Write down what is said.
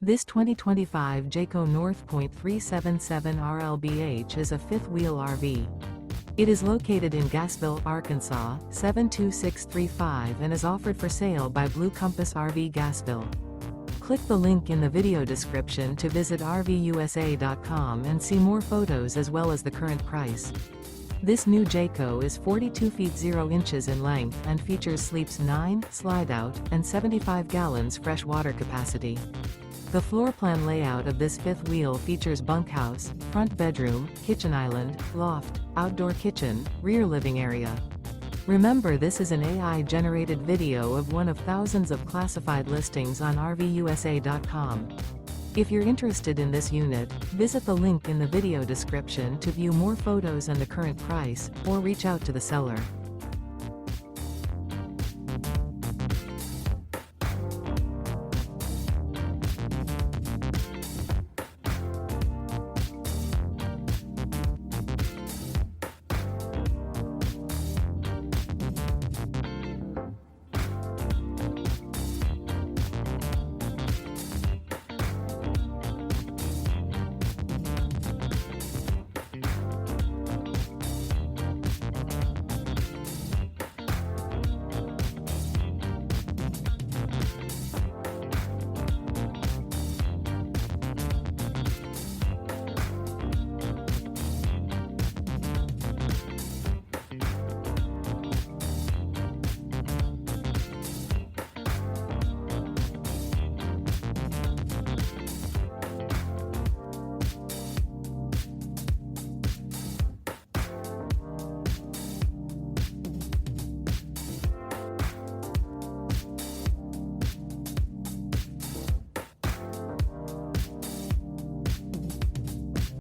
This 2025 Jayco North Point 377 RLBH is a fifth-wheel RV. It is located in Gassville, Arkansas, 72635 and is offered for sale by Blue Compass RV Gassville. Click the link in the video description to visit RVUSA.com and see more photos as well as the current price. This new Jayco is 42 feet 0 inches in length and features sleeps 9, slide-out, and 75 gallons fresh water capacity. The floor plan layout of this fifth wheel features bunkhouse, front bedroom, kitchen island, loft, outdoor kitchen, rear living area. Remember, this is an AI-generated video of one of thousands of classified listings on RVUSA.com. If you're interested in this unit, visit the link in the video description to view more photos and the current price, or reach out to the seller.